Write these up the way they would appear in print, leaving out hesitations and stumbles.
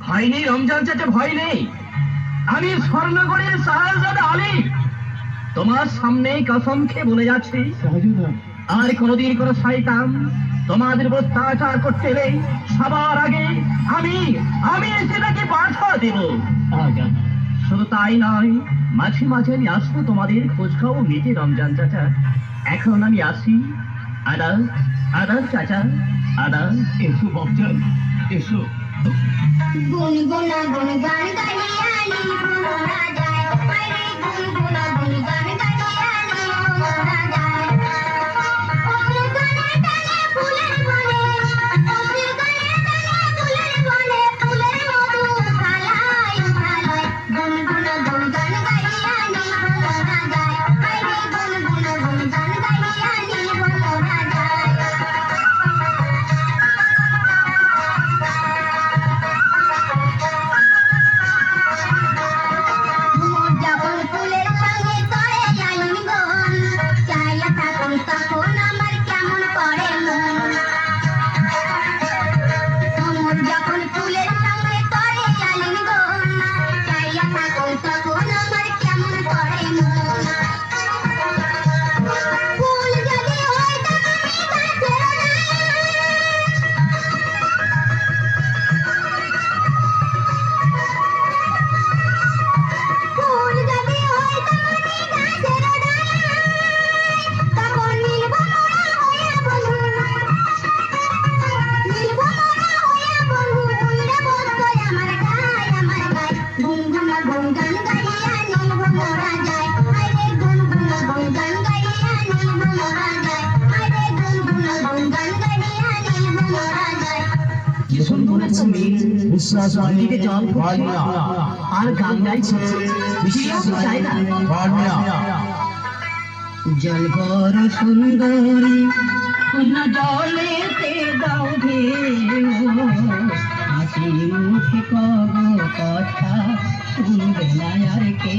হয়নি রমজান চাচা, ভয় নেই। আমি স্বর্ণগড়ের শাহজাদা আলী তোমার সামনে কসম খেয়ে বলে যাচ্ছি, আর কোনদিন কোন শয়তান তোমাদের অত্যাচার করতে এলে সবার আগে আমি আমি সেটাকে বাধা দেব। শুধু তাই নয়, মাঝে মাঝে আমি আসবো তোমাদের খোঁজ খবর নিতে রমজান চাচা। এখন আমি আসি। আদা আদা চাচা, আদা। এসো বকজান, এসো। গুনগুনা গুনগান গাইয়ানি ভোলা যায়, আরে গুনগুনা গুনগান গাইয়ানি ভোলা যায়। ওরে গানে গানে ফুলের বনে, ওরে গানে গানে ফুলের বনে, ফুলের মধু খালাই খালাই। গুনগুনা গুনগান গাইয়ানি ভোলা যায়, আরে গুনগুনা গুনগান গাইয়ানি ভোলা যায়। আর গান গাইছে চাই না। জল বড় সুন্দরী জলেতে দাও হাসি মুখে কব কথা শুনবে না আর কে।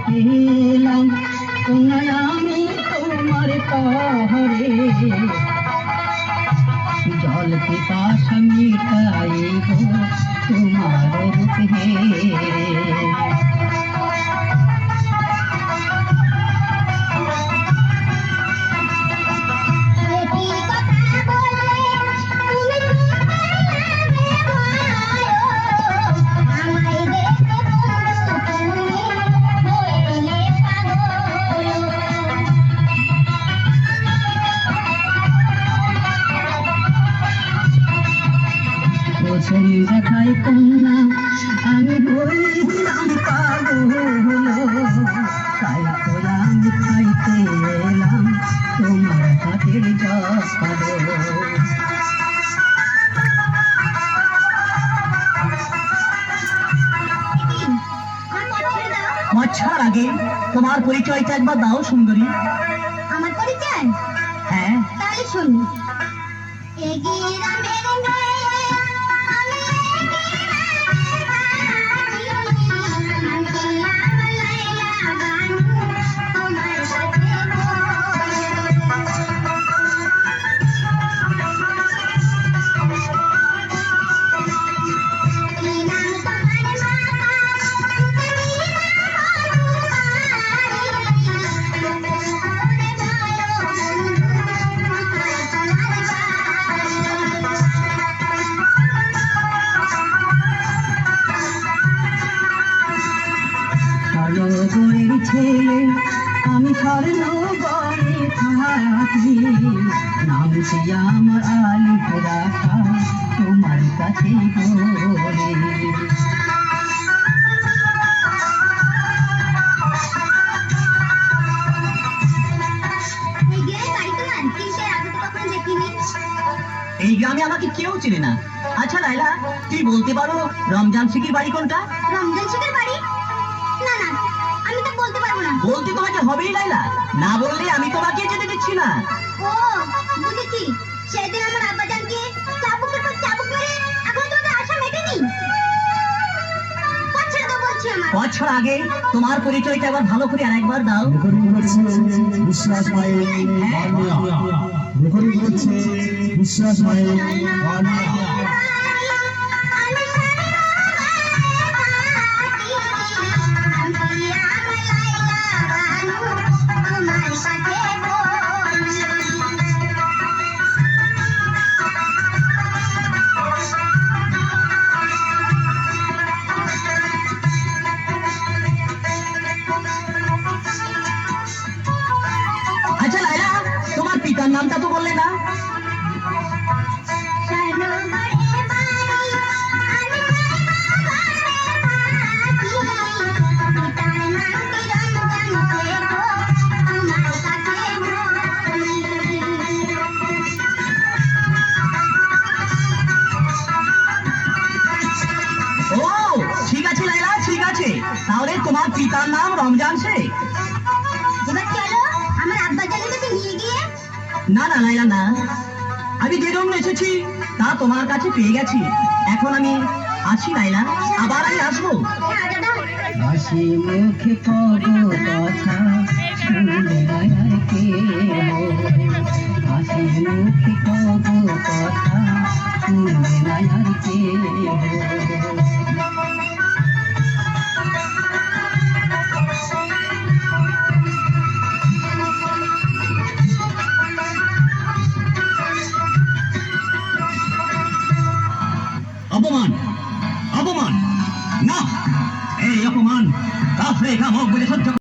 পেলাম আমি তোমার তহরে জল পিপাসা মিটাইব তোমার রূপে। দেখাই কন্যা আমি বললাম পাগল, তাই তোরা আমি খাইতে এলাম তোমার হাতের জল। মাছার আগে তোমার পরিচয়টা একবার দাও সুন্দরী। আমার পরিচয়? হ্যাঁ, তাহলে শুনুন। ছেলে আমি স্বর্ণ গড়ে থাকি, নামটি আমার আলি রাখা তোমার কাছে বলে। এই গ্রামে আমাকে কেউ চেনে না। আচ্ছা লাইলা, তুই বলতে পারো রমজান শিখির বাড়ি কোনটা? রমজান শেখের বাড়ি? না না, আমি তো বলতে পারবো না। বলতে তোমাকে হবেই লাইলা, না বললে আমি তোমাকে যেতে দিচ্ছি না। ও বুঝেছি, সেদিন আমার আব্বাজানকে চাবুকের পর চাবুক মেরে এখন তোমাদের আশা মেটেনি। পছন্দ তো বলছি আমার। বছর আগে তোমার পরিচয়টা আবার ভালো করে আরেকবার দাও। রেকর্ডিং করছে বিশ্বাস মাইল বানিয়া। রেকর্ডিং করছে বিশ্বাস মাইল বানিয়া। আমি তোমার সাথে আচ্ছা লাইলা, তোমার পিতার নামটা তো বললে না? ও ঠিক আছে লাইলা, ঠিক আছে, তাহলে তোমার পিতার নাম রমজান শেখ। এবার চলো আমার আব্বাজানের কাছে নিয়ে গিয়ে। না না লাইলা না, আমি যে জন্য এসেছি তা তোমার কাছে পেয়ে গেছি। এখন আমি আসি লাইলা, আবার আমি আসবো। হ্যাঁ দাদা, হাসি মুখে কব কথা শুনলে আর কে হাসি মুখে কব কথা শুনলে আর কে অপমান, অপমান, না এই অপমান কাফরে কামক বলে সহ্য